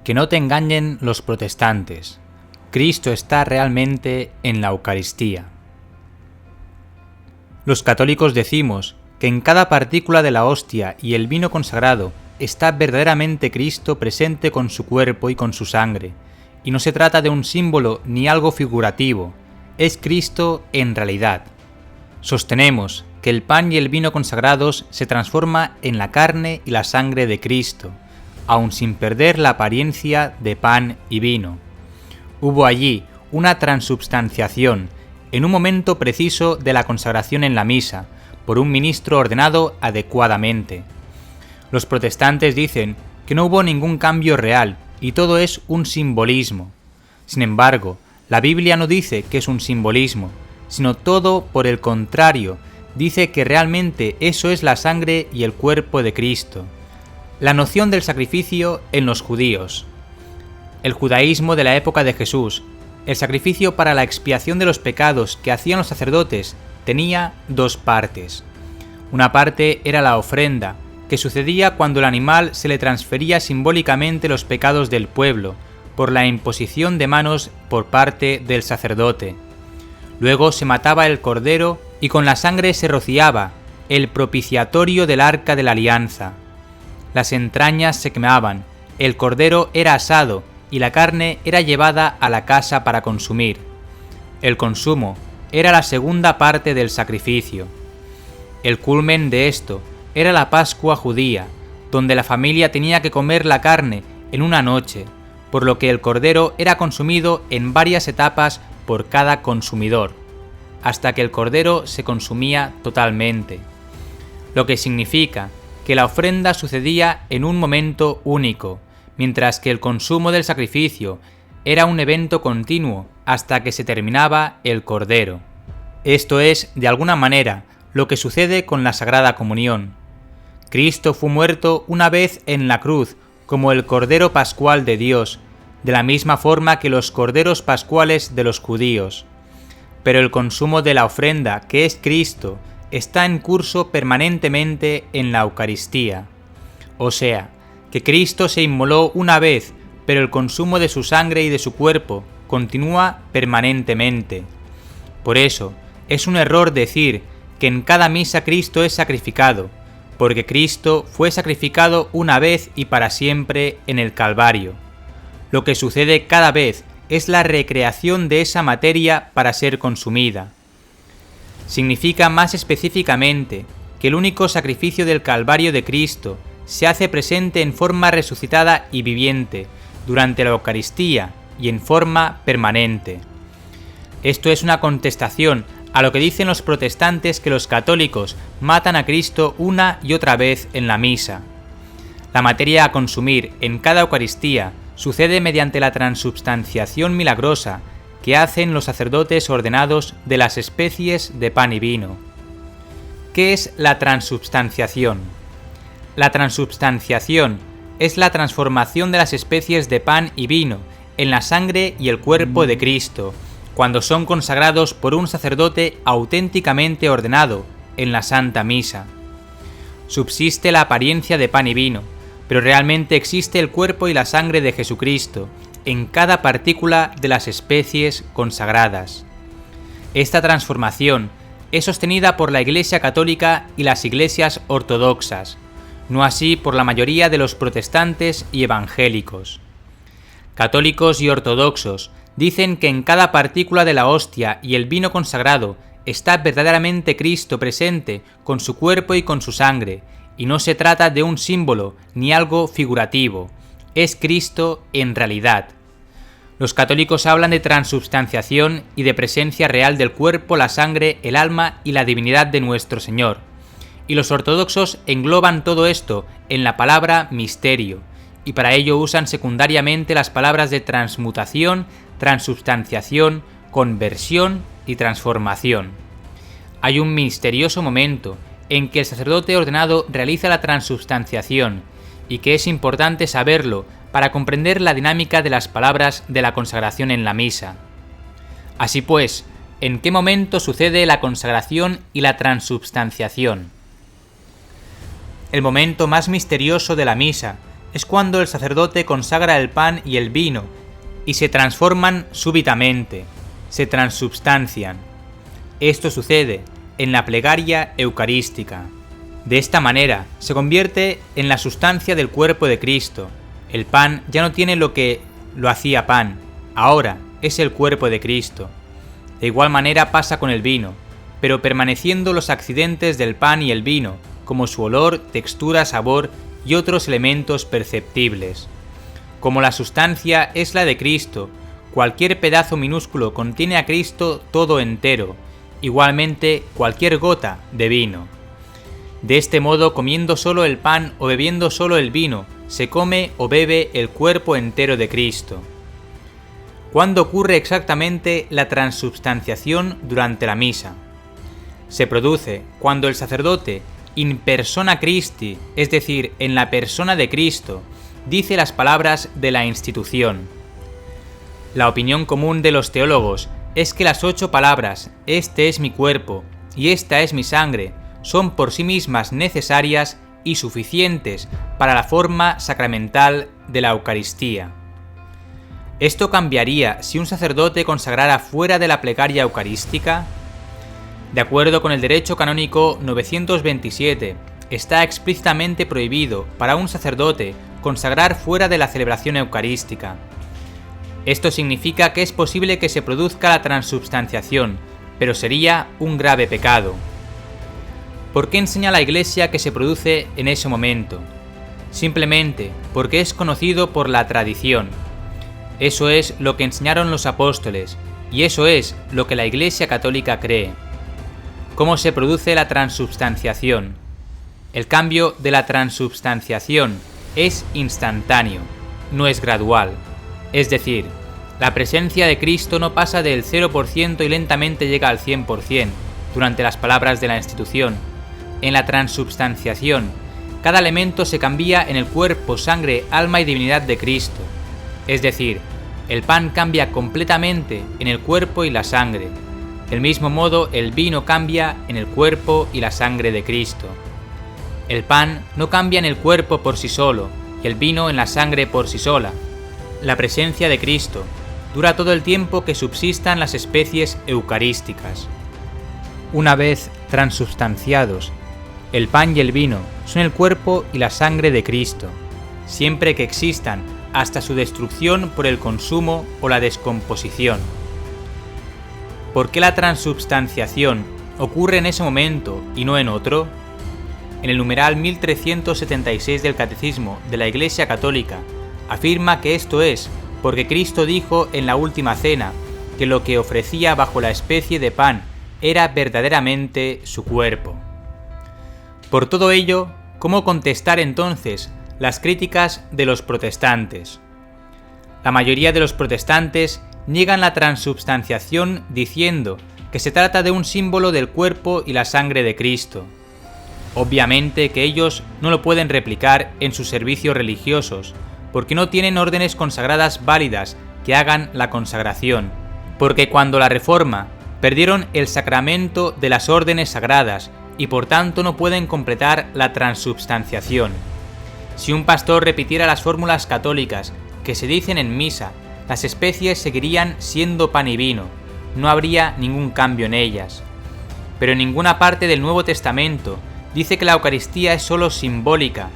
Que no te engañen los protestantes. Cristo está realmente en la Eucaristía. Los católicos decimos que en cada partícula de la hostia y el vino consagrado está verdaderamente Cristo presente con su cuerpo y con su sangre, y no se trata de un símbolo ni algo figurativo, es Cristo en realidad. Sostenemos que el pan y el vino consagrados se transforma en la carne y la sangre de Cristo, aun sin perder la apariencia de pan y vino. Hubo allí una transubstanciación, en un momento preciso de la consagración en la misa, por un ministro ordenado adecuadamente. Los protestantes dicen que no hubo ningún cambio real y todo es un simbolismo. Sin embargo, la Biblia no dice que es un simbolismo, sino todo por el contrario, dice que realmente eso es la sangre y el cuerpo de Cristo. La noción del sacrificio en los judíos. El judaísmo de la época de Jesús, el sacrificio para la expiación de los pecados que hacían los sacerdotes, tenía dos partes. Una parte era la ofrenda, que sucedía cuando el animal se le transfería simbólicamente los pecados del pueblo, por la imposición de manos por parte del sacerdote. Luego se mataba el cordero y con la sangre se rociaba el propiciatorio del arca de la alianza. Las entrañas se quemaban, el cordero era asado y la carne era llevada a la casa para consumir. El consumo era la segunda parte del sacrificio. El culmen de esto era la Pascua judía, donde la familia tenía que comer la carne en una noche, por lo que el cordero era consumido en varias etapas por cada consumidor, hasta que el cordero se consumía totalmente. Lo que significa que la ofrenda sucedía en un momento único, mientras que el consumo del sacrificio era un evento continuo hasta que se terminaba el cordero. Esto es, de alguna manera, lo que sucede con la Sagrada Comunión. Cristo fue muerto una vez en la cruz como el Cordero Pascual de Dios, de la misma forma que los corderos pascuales de los judíos. Pero el consumo de la ofrenda, que es Cristo, está en curso permanentemente en la Eucaristía. O sea, que Cristo se inmoló una vez, pero el consumo de su sangre y de su cuerpo continúa permanentemente. Por eso, es un error decir que en cada misa Cristo es sacrificado, porque Cristo fue sacrificado una vez y para siempre en el Calvario. Lo que sucede cada vez es la recreación de esa materia para ser consumida. Significa más específicamente que el único sacrificio del Calvario de Cristo se hace presente en forma resucitada y viviente durante la Eucaristía y en forma permanente. Esto es una contestación a lo que dicen los protestantes que los católicos matan a Cristo una y otra vez en la misa. La materia a consumir en cada Eucaristía sucede mediante la transubstanciación milagrosa que hacen los sacerdotes ordenados de las especies de pan y vino. ¿Qué es la transubstanciación? La transubstanciación es la transformación de las especies de pan y vino en la sangre y el cuerpo de Cristo, cuando son consagrados por un sacerdote auténticamente ordenado en la Santa Misa. Subsiste la apariencia de pan y vino, pero realmente existe el cuerpo y la sangre de Jesucristo en cada partícula de las especies consagradas. Esta transformación es sostenida por la Iglesia Católica y las iglesias ortodoxas, no así por la mayoría de los protestantes y evangélicos. Católicos y ortodoxos dicen que en cada partícula de la hostia y el vino consagrado está verdaderamente Cristo presente con su cuerpo y con su sangre, y no se trata de un símbolo ni algo figurativo, es Cristo en realidad. Los católicos hablan de transubstanciación y de presencia real del cuerpo, la sangre, el alma y la divinidad de nuestro Señor. Y los ortodoxos engloban todo esto en la palabra misterio, y para ello usan secundariamente las palabras de transmutación, transubstanciación, conversión y transformación. Hay un misterioso momento en que el sacerdote ordenado realiza la transubstanciación, y que es importante saberlo para comprender la dinámica de las palabras de la consagración en la misa. Así pues, ¿en qué momento sucede la consagración y la transubstanciación? El momento más misterioso de la misa es cuando el sacerdote consagra el pan y el vino, y se transforman súbitamente, se transubstancian. Esto sucede en la plegaria eucarística. De esta manera se convierte en la sustancia del cuerpo de Cristo. El pan ya no tiene lo que lo hacía pan, ahora es el cuerpo de Cristo. De igual manera pasa con el vino, pero permaneciendo los accidentes del pan y el vino, como su olor, textura, sabor y otros elementos perceptibles. Como la sustancia es la de Cristo, cualquier pedazo minúsculo contiene a Cristo todo entero, igualmente cualquier gota de vino. De este modo, comiendo solo el pan o bebiendo solo el vino, se come o bebe el cuerpo entero de Cristo. ¿Cuándo ocurre exactamente la transubstanciación durante la misa? Se produce cuando el sacerdote, in persona Christi, es decir, en la persona de Cristo, dice las palabras de la institución. La opinión común de los teólogos es que las 8 palabras, este es mi cuerpo y esta es mi sangre, son por sí mismas necesarias y suficientes para la forma sacramental de la Eucaristía. ¿Esto cambiaría si un sacerdote consagrara fuera de la plegaria eucarística? De acuerdo con el derecho canónico 927, está explícitamente prohibido para un sacerdote consagrar fuera de la celebración eucarística. Esto significa que es posible que se produzca la transubstanciación, pero sería un grave pecado. ¿Por qué enseña la Iglesia que se produce en ese momento? Simplemente porque es conocido por la tradición. Eso es lo que enseñaron los apóstoles, y eso es lo que la Iglesia católica cree. ¿Cómo se produce la transubstanciación? El cambio de la transubstanciación es instantáneo, no es gradual. Es decir, la presencia de Cristo no pasa del 0% y lentamente llega al 100% durante las palabras de la institución. En la transubstanciación, cada elemento se cambia en el cuerpo, sangre, alma y divinidad de Cristo. Es decir, el pan cambia completamente en el cuerpo y la sangre. Del mismo modo, el vino cambia en el cuerpo y la sangre de Cristo. El pan no cambia en el cuerpo por sí solo, y el vino en la sangre por sí sola. La presencia de Cristo dura todo el tiempo que subsistan las especies eucarísticas. Una vez transubstanciados, el pan y el vino son el cuerpo y la sangre de Cristo, siempre que existan hasta su destrucción por el consumo o la descomposición. ¿Por qué la transubstanciación ocurre en ese momento y no en otro? En el numeral 1376 del Catecismo de la Iglesia Católica afirma que esto es porque Cristo dijo en la última cena que lo que ofrecía bajo la especie de pan era verdaderamente su cuerpo. Por todo ello, ¿cómo contestar entonces las críticas de los protestantes? La mayoría de los protestantes niegan la transubstanciación diciendo que se trata de un símbolo del cuerpo y la sangre de Cristo. Obviamente que ellos no lo pueden replicar en sus servicios religiosos, porque no tienen órdenes consagradas válidas que hagan la consagración, porque cuando la Reforma perdieron el sacramento de las órdenes sagradas y por tanto no pueden completar la transubstanciación. Si un pastor repitiera las fórmulas católicas que se dicen en misa, las especies seguirían siendo pan y vino, no habría ningún cambio en ellas. Pero en ninguna parte del Nuevo Testamento dice que la Eucaristía es solo simbólica,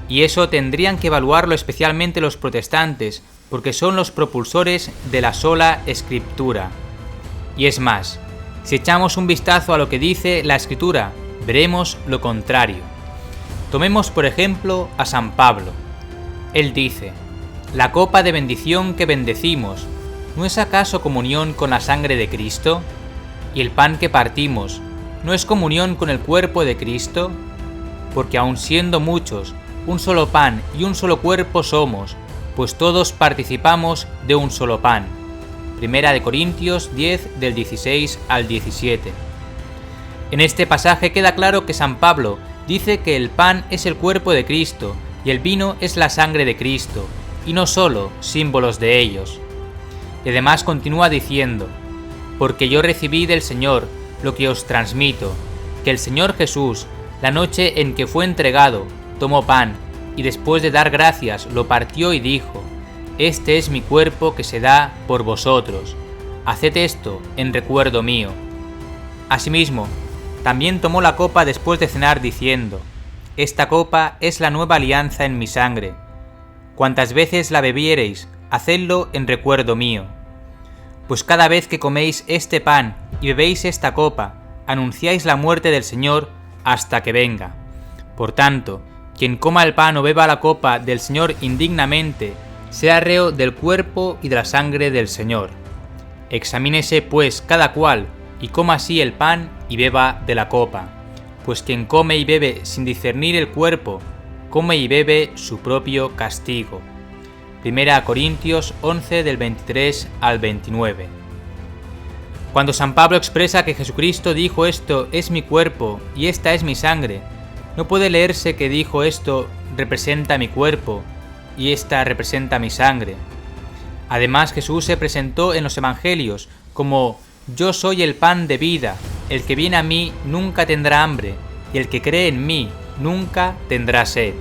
y eso tendrían que evaluarlo especialmente los protestantes, porque son los propulsores de la sola Escritura. Y es más, si echamos un vistazo a lo que dice la Escritura, veremos lo contrario. Tomemos por ejemplo a San Pablo. Él dice: ¿la copa de bendición que bendecimos no es acaso comunión con la sangre de Cristo? ¿Y el pan que partimos no es comunión con el cuerpo de Cristo? Porque aun siendo muchos, un solo pan y un solo cuerpo somos, pues todos participamos de un solo pan. Primera de Corintios 10 del 16 al 17. En este pasaje queda claro que San Pablo dice que el pan es el cuerpo de Cristo y el vino es la sangre de Cristo, y no solo símbolos de ellos. Y además continúa diciendo: porque yo recibí del Señor lo que os transmito, que el Señor Jesús, la noche en que fue entregado, tomó pan, y después de dar gracias lo partió y dijo: Este es mi cuerpo que se da por vosotros. Haced esto en recuerdo mío. Asimismo, también tomó la copa después de cenar diciendo: Esta copa es la nueva alianza en mi sangre. Cuantas veces la bebiereis, hacedlo en recuerdo mío. Pues cada vez que coméis este pan y bebéis esta copa, anunciáis la muerte del Señor hasta que venga. Por tanto, quien coma el pan o beba la copa del Señor indignamente, sea reo del cuerpo y de la sangre del Señor. Examínese pues cada cual, y coma así el pan y beba de la copa. Pues quien come y bebe sin discernir el cuerpo, come y bebe su propio castigo. 1 Corintios 11 del 23 al 29. Cuando San Pablo expresa que Jesucristo dijo: Esto es mi cuerpo y esta es mi sangre, no puede leerse que dijo: Esto representa mi cuerpo y esta representa mi sangre. Además, Jesús se presentó en los evangelios como: Yo soy el pan de vida, el que viene a mí nunca tendrá hambre, y el que cree en mí nunca tendrá sed.